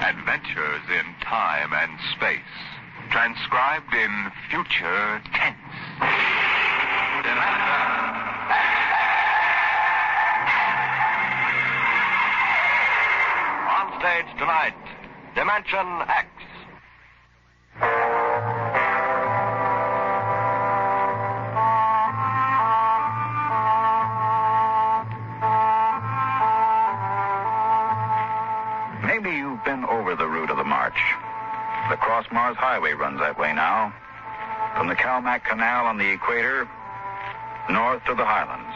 Adventures in time and space. Transcribed in future tense. On stage tonight, Dimension X. Maybe you've been over the route of the march. The Cross-Mars Highway runs that way now. From the Calmac Canal on the equator, north to the highlands,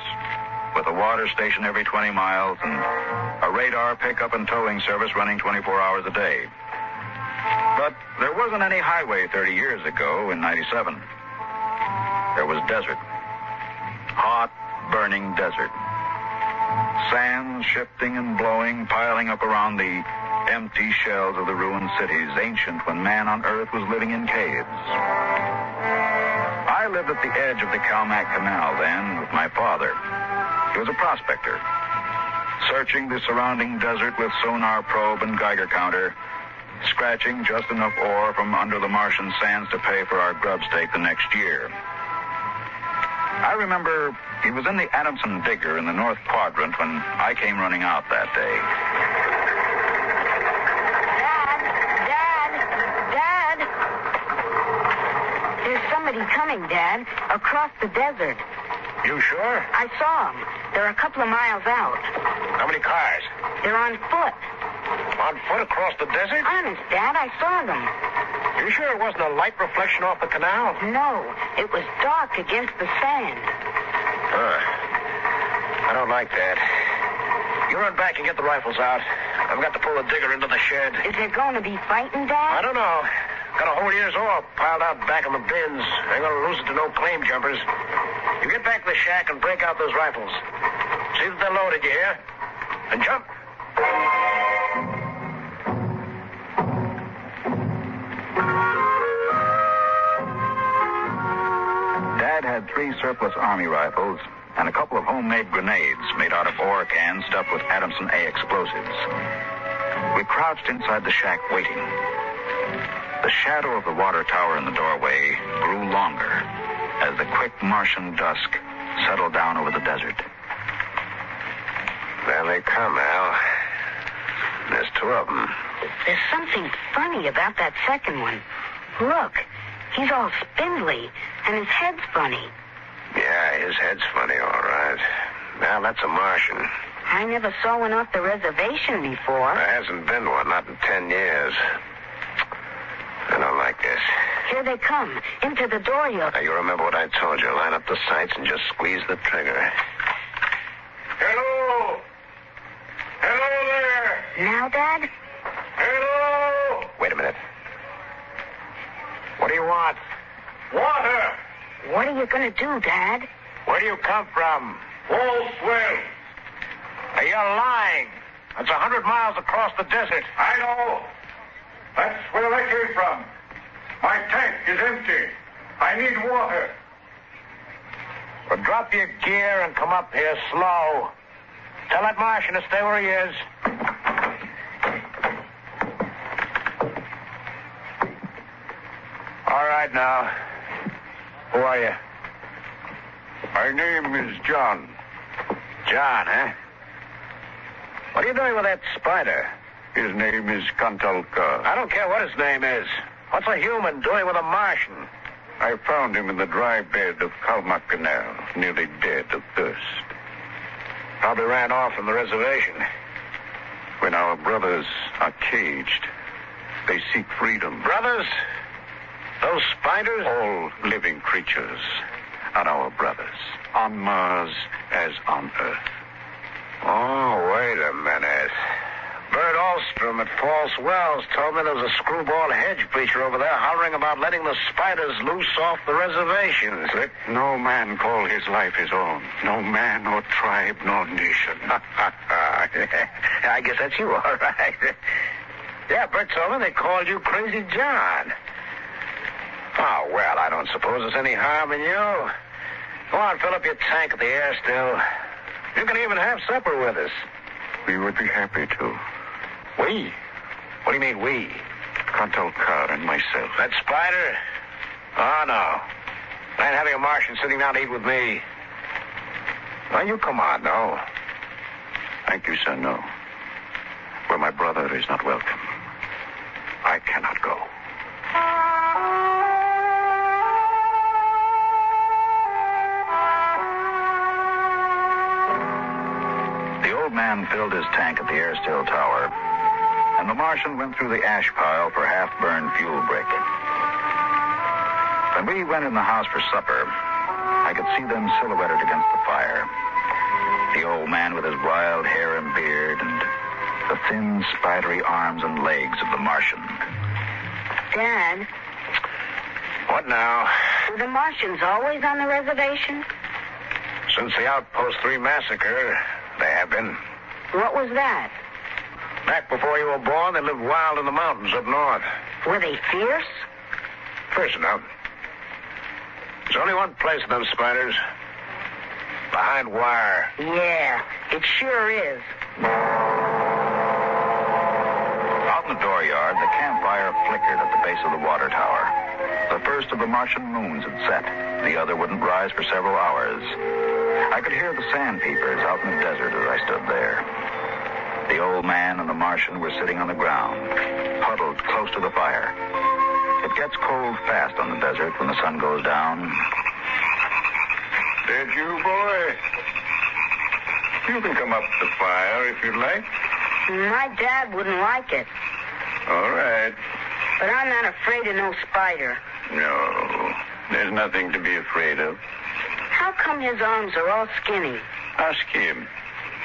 with a water station every 20 miles and a radar pickup and towing service running 24 hours a day. But there wasn't any highway 30 years ago in 97. There was desert. Hot, burning desert. Sand shifting and blowing, piling up around the empty shells of the ruined cities, ancient when man on Earth was living in caves. I lived at the edge of the Calmac Canal then with my father. He was a prospector, searching the surrounding desert with sonar probe and Geiger counter, scratching just enough ore from under the Martian sands to pay for our grub stake the next year. I remember he was in the Adamson digger in the North Quadrant when I came running out that day. Dad! There's somebody coming, Dad, across the desert. You sure? I saw them. They're a couple of miles out. How many cars? They're on foot. On foot across the desert? Honest, Dad, I saw them. You sure it wasn't a light reflection off the canal? No, it was dark against the sand. I don't like that. You run back and get the rifles out. I've got to pull the digger into the shed. Is there going to be fighting, Dad? I don't know. Got a whole year's ore piled out back in the bins. Ain't gonna lose it to no claim jumpers. You get back to the shack and break out those rifles. See that they're loaded, you hear? And jump. Dad had 3 surplus Army rifles and a couple of homemade grenades made out of ore cans stuffed with Adamson A explosives. We crouched inside the shack waiting. The shadow of the water tower in the doorway grew longer as the quick Martian dusk settled down over the desert. There they come, Al. There's 2 of them. There's something funny about that second one. Look, he's all spindly, and his head's funny. Yeah, his head's funny, all right. Now, that's a Martian. I never saw one off the reservation before. There hasn't been one, not in 10 years. I don't like this. Here they come, into the door here. Now, you remember what I told you. Line up the sights and just squeeze the trigger. Hello! Hello there! Now, Dad? Hello! Wait a minute. What do you want? Water! What are you going to do, Dad? Where do you come from? Wall swell. Hey, you're lying. That's 100 miles across the desert. I know. That's where I came from. My tank is empty. I need water. Well, drop your gear and come up here slow. Tell that Martian to stay where he is. All right, now. Who are you? My name is John. John, huh? What are you doing with that spider? His name is Kantalka. I don't care what his name is. What's a human doing with a Martian? I found him in the dry bed of Calmac Canal, nearly dead of thirst. Probably ran off from the reservation. When our brothers are caged, they seek freedom. Brothers? Those spiders? All living creatures are our brothers, on Mars as on Earth. Oh, wait a minute. Bert Alstrom at False Wells told me there was a screwball hedge preacher over there hollering about letting the spiders loose off the reservations. Let no man call his life his own. No man nor tribe nor nation. I guess that's you, all right. Yeah, Bert told me they called you Crazy John. Oh, well, I don't suppose there's any harm in you. Go on, fill up your tank at the air still. You can even have supper with us. We would be happy to. We? What do you mean, we? Counterpart and myself. That spider? Oh, no. I ain't having a Martian sitting down to eat with me. Well, you come on, no. Thank you, sir, no. Where my brother is not welcome, I cannot go. The old man filled his tank at the air still tower, and the Martian went through the ash pile for half-burned fuel break. When we went in the house for supper, I could see them silhouetted against the fire. The old man with his wild hair and beard, and the thin, spidery arms and legs of the Martian. Dad, What now? were the Martians always on the reservation? Since the Outpost 3 massacre, they have been. What was that? Back before you were born, they lived wild in the mountains up north. Were they fierce? Fierce enough. There's only one place for them spiders. Behind wire. Yeah, it sure is. Out in the dooryard, the campfire flickered at the base of the water tower. The first of the Martian moons had set. The other wouldn't rise for several hours. I could hear the sandpeepers out in the desert as I stood there. The old man and the Martian were sitting on the ground, huddled close to the fire. It gets cold fast on the desert when the sun goes down. Did you, boy? You can come up to the fire if you like. My dad wouldn't like it, All right. but I'm not afraid of no spider. No, there's nothing to be afraid of. How come his arms are all skinny? Ask him.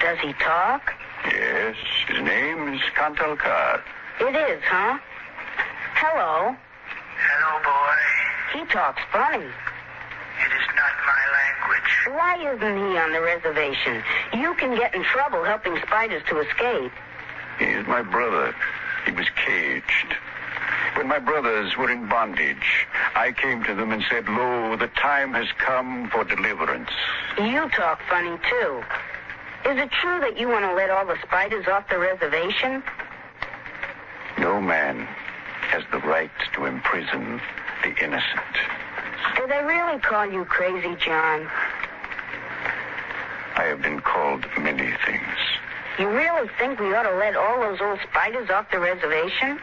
Does he talk? Yes, his name is Counterpart. It is, huh? Hello. Hello, boy. He talks funny. It is not my language. Why isn't he on the reservation? You can get in trouble helping spiders to escape. He is my brother. He was caged. When my brothers were in bondage, I came to them and said, "Lo, the time has come for deliverance." You talk funny, too. Is it true that you want to let all the spiders off the reservation? No man has the right to imprison the innocent. Do they really call you Crazy John? I have been called many things. You really think we ought to let all those old spiders off the reservation?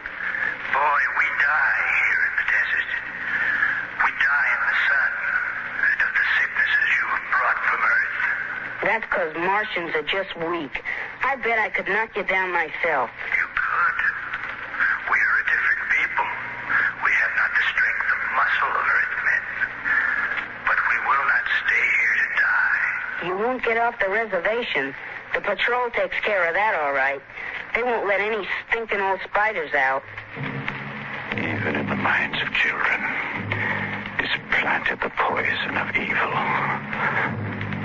Boy, we die here in the desert. We die in the sun and of the sicknesses you have brought from Earth. That's because Martians are just weak. I bet I could knock you down myself. You could. We are a different people. We have not the strength of muscle of Earthmen. But we will not stay here to die. You won't get off the reservation. The patrol takes care of that, all right. They won't let any stinking old spiders out. Even in the minds of children is planted the poison of evil.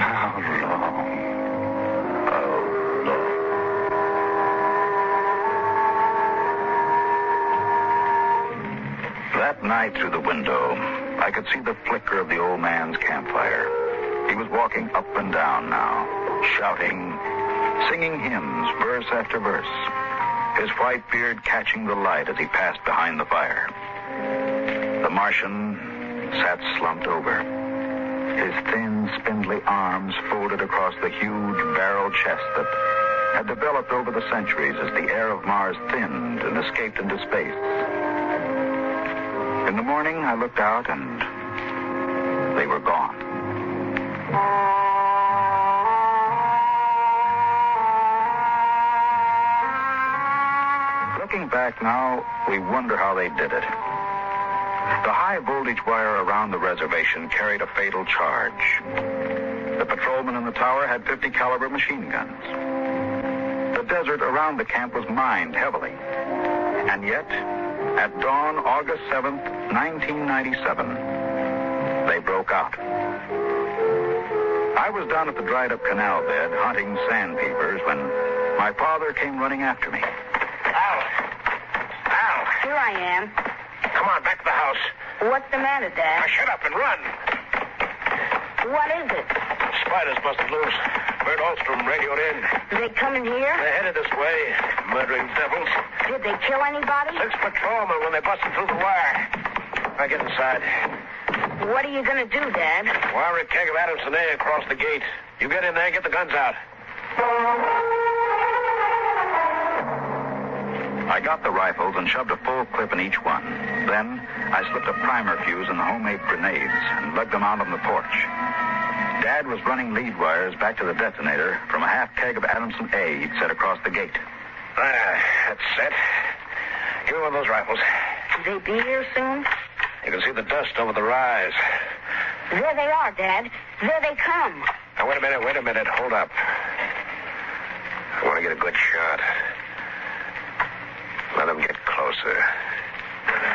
How long? How long? That night through the window, I could see the flicker of the old man's campfire. He was walking up and down now, shouting, singing hymns, verse after verse, his white beard catching the light as he passed behind the fire. The Martian sat slumped over, his thin, spindly arms folded across the huge barrel chest that had developed over the centuries as the air of Mars thinned and escaped into space. In the morning, I looked out, and they were gone. Looking back now, we wonder how they did it. The high-voltage wire around the reservation carried a fatal charge. The patrolmen in the tower had 50-caliber machine guns. The desert around the camp was mined heavily. And yet, at dawn, August 7th, 1997, they broke out. I was down at the dried-up canal bed hunting sandpeepers when my father came running after me. Al! Al! Here I am. Come on, back to the house. What's the matter, Now Dad? shut up and run. What is it? Spiders busted loose. Bert Alstrom radioed in. They coming here? They're headed this way, murdering devils. Did Did they kill anybody? 6 patrolmen when they busted through the wire. I get inside. What are you going to do, Dad? Wire a keg of Adamson A across the gate. You get in there and get the guns out. I got the rifles and shoved a full clip in each one. Then I slipped a primer fuse in the homemade grenades and lugged them out on the porch. Dad was running lead wires back to the detonator from a half keg of Adamson A he'd set across the gate. That's set. Give me one of those rifles. Will they be here soon? You can see the dust over the rise. There they are, Dad. There they come. Now, wait a minute. Hold up. I want to get a good shot. Let them get closer.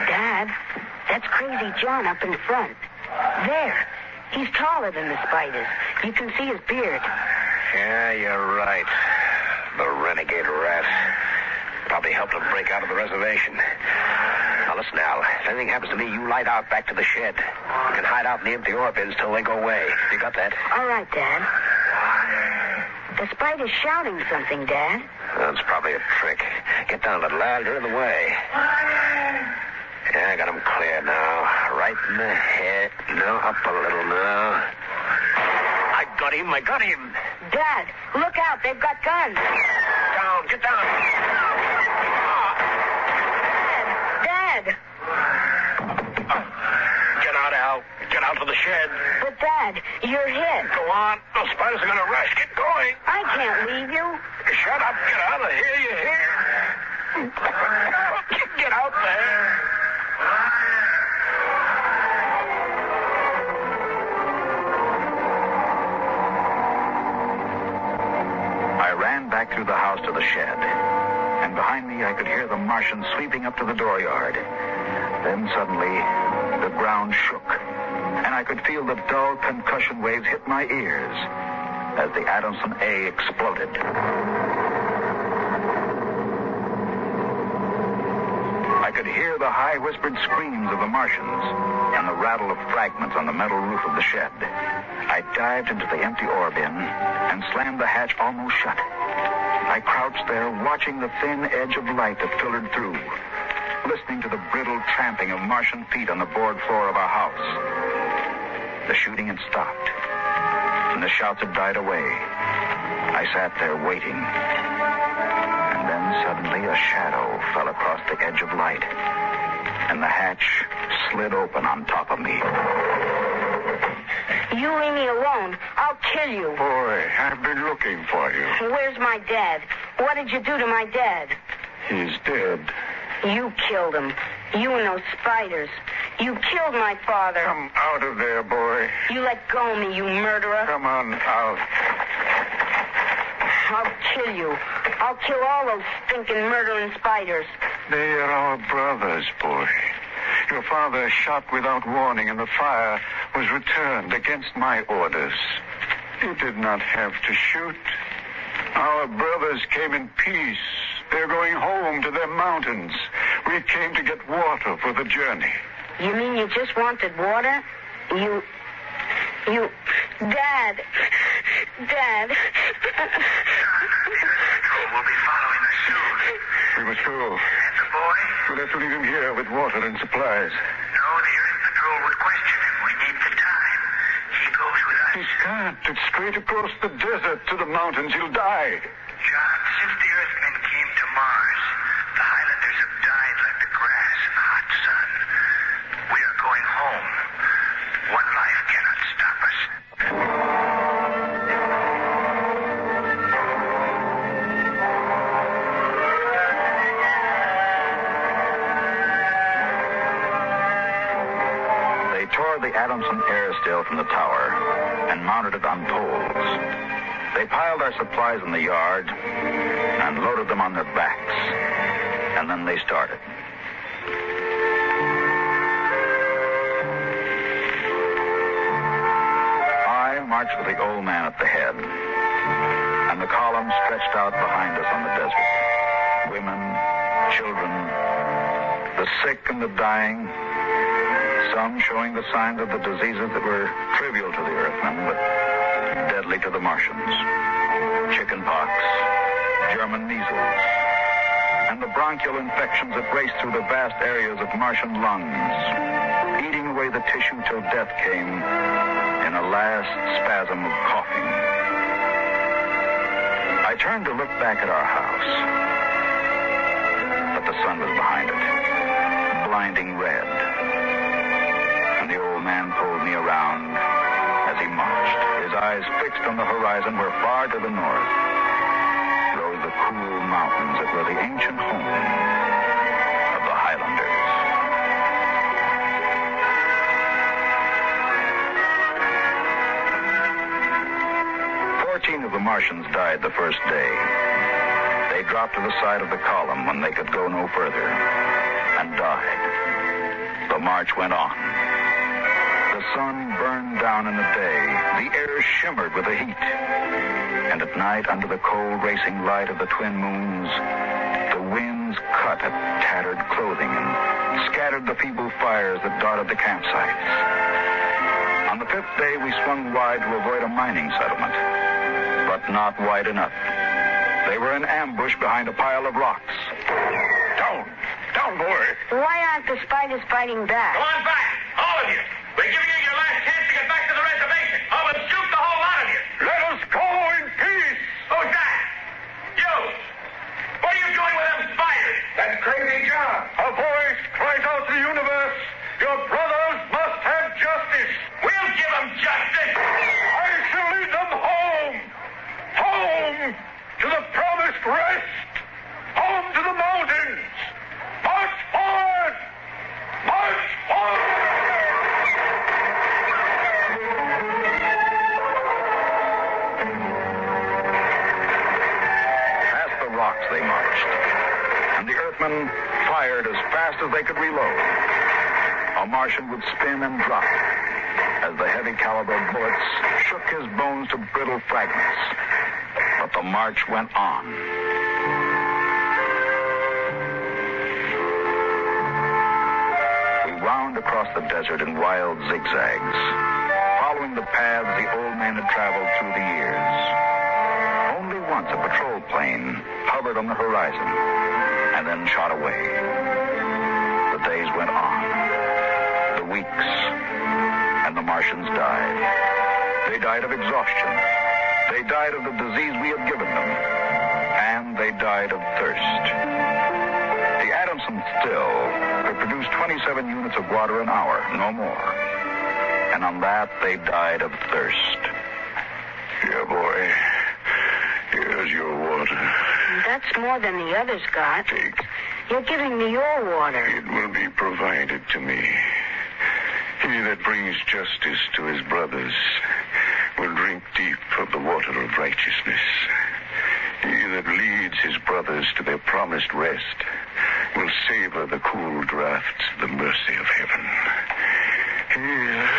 Dad, that's Crazy John up in front. There. He's taller than the spiders. You can see his beard. Yeah, you're right. The renegade rat. Probably helped him break out of the reservation. Now, listen, Al. If anything happens to me, you light out back to the shed. You can hide out in the empty ore bins till they go away. You got that? All right, Dad. The spider's shouting something, Dad. That's probably a trick. Get down, little Al. You're in the way. Yeah, I got him clear now. Right in the head. No, up a little now. I got him. Dad, look out. They've got guns. Down, get down. Dad. Get out, Al. Get out to the shed. But, Dad, you're hit. Go on. Those spiders are going to rush. Get going. I can't leave you. Shut up. Get out of here. You hear? Get out there. I ran back through the house to the shed, and behind me I could hear the Martian sweeping up to the dooryard. Then suddenly, the ground shook, and I could feel the dull concussion waves hit my ears as the Adamson A exploded. I could hear the high whispered screams of the Martians and the rattle of fragments on the metal roof of the shed. I dived into the empty ore bin and slammed the hatch almost shut. I crouched there watching the thin edge of light that filtered through, listening to the brittle tramping of Martian feet on the board floor of our house. The shooting had stopped, and the shouts had died away. I sat there waiting. And then suddenly a shadow fell across the edge of light, and the hatch slid open on top of me. You leave me alone. I'll kill you. Boy, I've been looking for you. Where's my dad? What did you do to my dad? He's dead. You killed him. You and those spiders. You killed my father. Come out of there, boy. You let go of me, you murderer. Come on out. I'll kill you. I'll kill all those stinking murdering spiders. They are our brothers, boy. Your father shot without warning, and the fire was returned against my orders. You did not have to shoot. Our brothers came in peace. They're going home to their mountains. We came to get water for the journey. You mean you just wanted water? You... Dad. John, we'll be following us soon. We must go. And the boy? We'll have to leave him here with water and supplies. No, the Earth Patrol would question him. We need the time. He goes with us. He can't. It's straight across the desert to the mountains. He'll die. John, since the Earthmen came to Mars, the Highlanders have died like the grass in the hot sun. We are going home. One life cannot stop us. They tore the Adamson air still from the tower and mounted it on poles. They piled our supplies in the yard and loaded them on their backs. And then they started. I marched with the old man at the head, and the column stretched out behind us on the desert. Women, children, the sick and the dying, some showing the signs of the diseases that were trivial to the Earthmen, but deadly to the Martians. Chickenpox, German measles, and the bronchial infections that raced through the vast areas of Martian lungs, eating away the tissue till death came in a last spasm of coughing. I turned to look back at our house, but the sun was behind it, blinding red. And the old man pulled me around as he marched, his eyes fixed on the horizon where far to the north rose the cool mountains that were the ancient home of the Highlanders. 14 of the Martians died the first day. They dropped to the side of the column when they could go no further and died. The march went on. The sun burned down in the day. The air shimmered with the heat. And at night, under the cold racing light of the twin moons, the winds cut at tattered clothing and scattered the feeble fires that dotted the campsites. On the 5th day, we swung wide to avoid a mining settlement, but not wide enough. They were in ambush behind a pile of rocks. Down, boy. Why aren't the spiders fighting back? Go on back, all of you. We're giving you your last chance to get back to the reservation. I will shoot the whole lot of you. Let us go in peace. Who's that? You. What are you doing with them spiders? That's Crazy John. A voice cries out to the universe. Your brothers must have justice. We'll give them justice. I shall lead them home. Home to the promised rest. Home to the mountains. March forward. March forward. Past the rocks they marched, and the Earthmen fired as fast as they could reload. A Martian would spin and drop as the heavy caliber bullets shook his bones to brittle fragments. But the march went on. We wound across the desert in wild zigzags, following the paths the old man had traveled through the years. Only once a patrol plane hovered on the horizon and then shot away. The days went on, the weeks, and the Martians died. They died of exhaustion. They died of the disease we had given them. And they died of thirst. The Adamson still could produce 27 units of water an hour, no more. And on that, they died of thirst. Here, boy. Here's your water. That's more than the others got. Take. You're giving me your water. It will be provided to me. He that brings justice to his brothers will drink deep of the water of righteousness. He that leads his brothers to their promised rest will savor the cool draughts of the mercy of heaven. Here.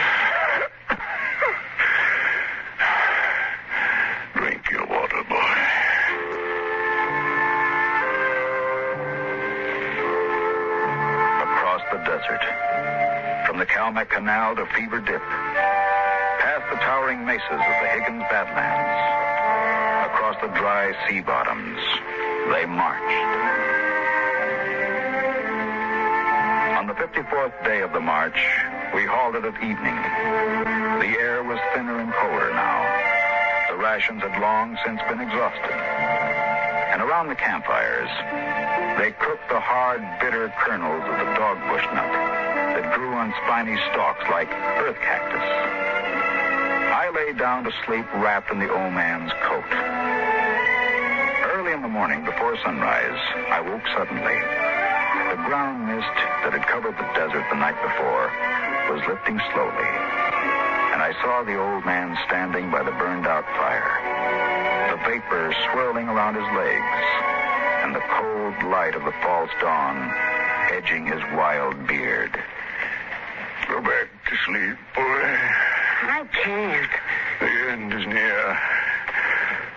Drink your water, boy. Across the desert, from the Calmac Canal to Fever Dip, past the towering mesas of the Higgins Badlands, across the dry sea bottoms, they marched. On the 54th day of the march, we halted at evening. The air was thinner and colder now. The rations had long since been exhausted. And around the campfires, they cooked the hard, bitter kernels of the dogbush nut that grew on spiny stalks like earth cactus. I lay down to sleep wrapped in the old man's coat. Early in the morning, before sunrise, I woke suddenly. The ground mist that had covered the desert the night before was lifting slowly, and I saw the old man standing by the burned-out fire, the vapor swirling around his legs, and the cold light of the false dawn edging his wild beard. Go back to sleep, boy. I can't. The end is near.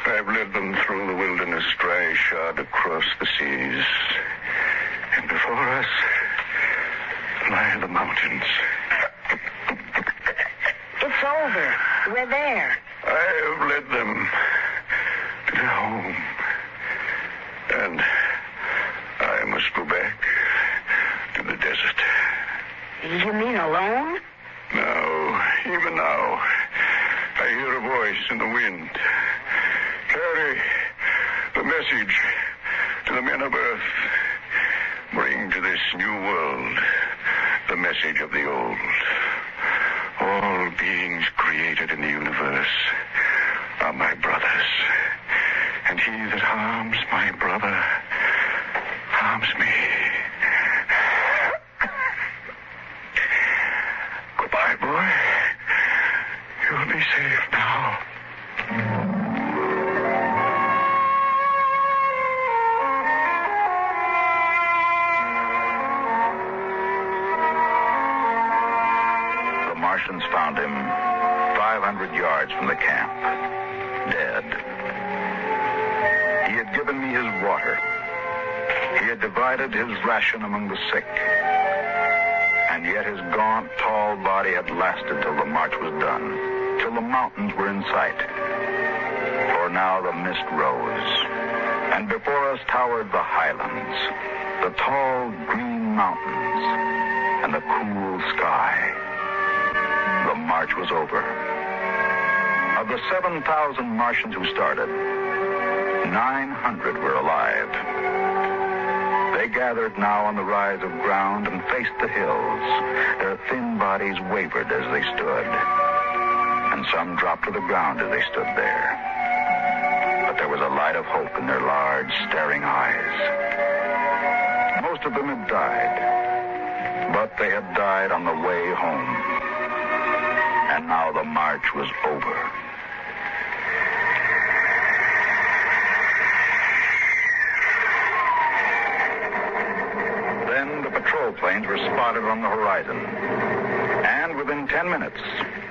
I've led them through the wilderness, dry-shod across the seas. And before us lie the mountains. It's over. We're there. I have led them to home. And I You mean alone? Now, even now, I hear a voice in the wind. Carry the message to the men of Earth. Bring to this new world the message of the old. All beings created in the universe are my brothers. And he that harms my brother harms me. Goodbye, boy. You'll be safe now. The Martians found him 500 yards from the camp, dead. He had given me his water. He had divided his ration among the sick. And yet his gaunt, tall body had lasted till the march was done, till the mountains were in sight. For now the mist rose, and before us towered the highlands, the tall green mountains, and the cool sky. The march was over. Of the 7,000 Martians who started, 900 were alive. They gathered now on the rise of ground and faced the hills. Their thin bodies wavered as they stood, and some dropped to the ground as they stood there. But there was a light of hope in their large, staring eyes. Most of them had died, but they had died on the way home. And now the march was over. Patrol planes were spotted on the horizon, and within 10 minutes,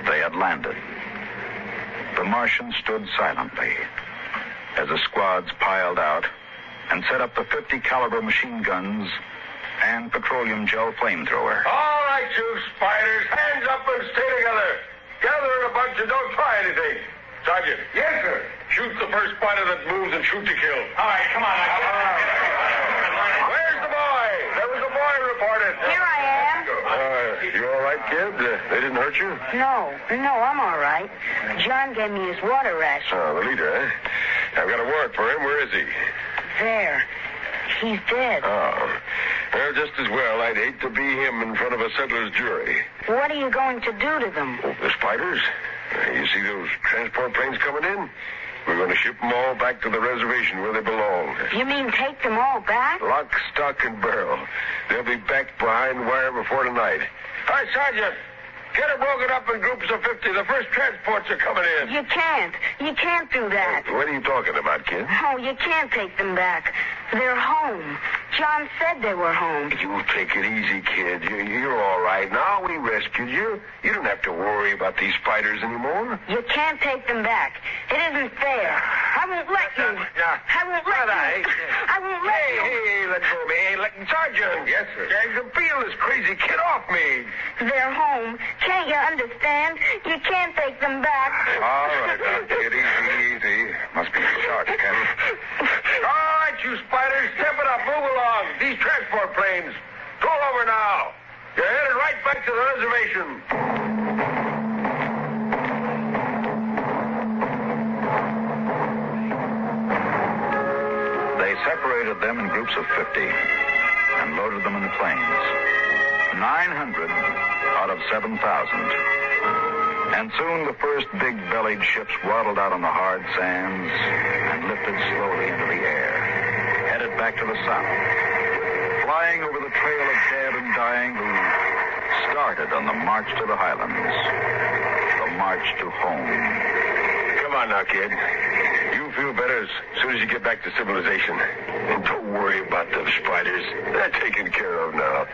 they had landed. The Martians stood silently as the squads piled out and set up the 50 caliber machine guns and petroleum gel flamethrower. All right, you spiders, hands up and stay together. Gather in a bunch and don't try anything. Sergeant. Yes, sir. Shoot the first spider that moves and shoot to kill. All right, come on. Where's the boy? There was a boy reported. Here I am. You all right, kid? They didn't hurt you? No, I'm all right. John gave me his water ration. Oh, the leader, eh? I've got a warrant for him. Where is he? There. He's dead. Oh. Well, just as well. I'd hate to be him in front of a settler's jury. What are you going to do to them? Oh, the spiders? You see those transport planes coming in? We're going to ship them all back to the reservation where they belong. You mean take them all back? Lock, stock, and barrel. They'll be back behind wire before tonight. All right, Sergeant. Get them broken up in groups of 50. The first transports are coming in. You can't. You can't do that. What are you talking about, kid? Oh, you can't take them back. They're home. John said they were home. You take it easy, kid. You're all right now. We rescued you. You don't have to worry about these spiders anymore. You can't take them back. It isn't fair. I won't let you. I won't let you. I won't let you. Hey, let go of me. Hey, Sergeant. Yes, sir. Jags, peel this crazy kid off me. They're home. Can't you understand? You can't take them back. All right, now, kid. Easy. Must be short, Ken. All right, you spiders. Step it up. Move along. These transport planes. Roll over now. You're headed right back to the reservation. They separated them in groups of 50 and loaded them in the planes. 900 out of 7,000. And soon the first big-bellied ships waddled out on the hard sands and lifted slowly into the air, headed back to the south, flying over the trail of dead and dying who started on the march to the highlands, the march to home. Come on now, kid. You'll feel better as soon as you get back to civilization. And don't worry about those spiders. They're taken care of now.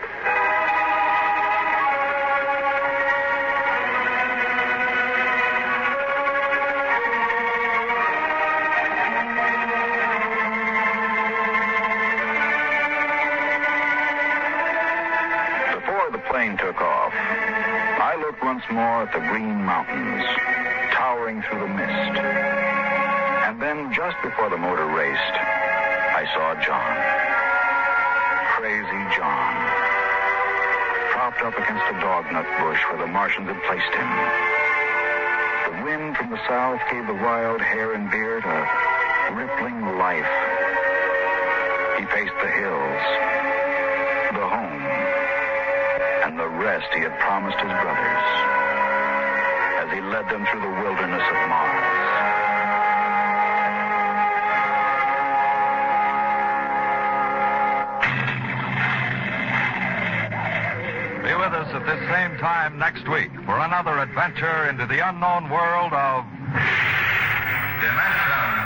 Took off. I looked once more at the green mountains, towering through the mist. And then, just before the motor raced, I saw John. Crazy John. propped up against a dognut bush where the Martians had placed him. The wind from the south gave the wild hair and beard a rippling life. He faced the hills, the home, and the rest he had promised his brothers as he led them through the wilderness of Mars. Be with us at this same time next week for another adventure into the unknown world of Dimension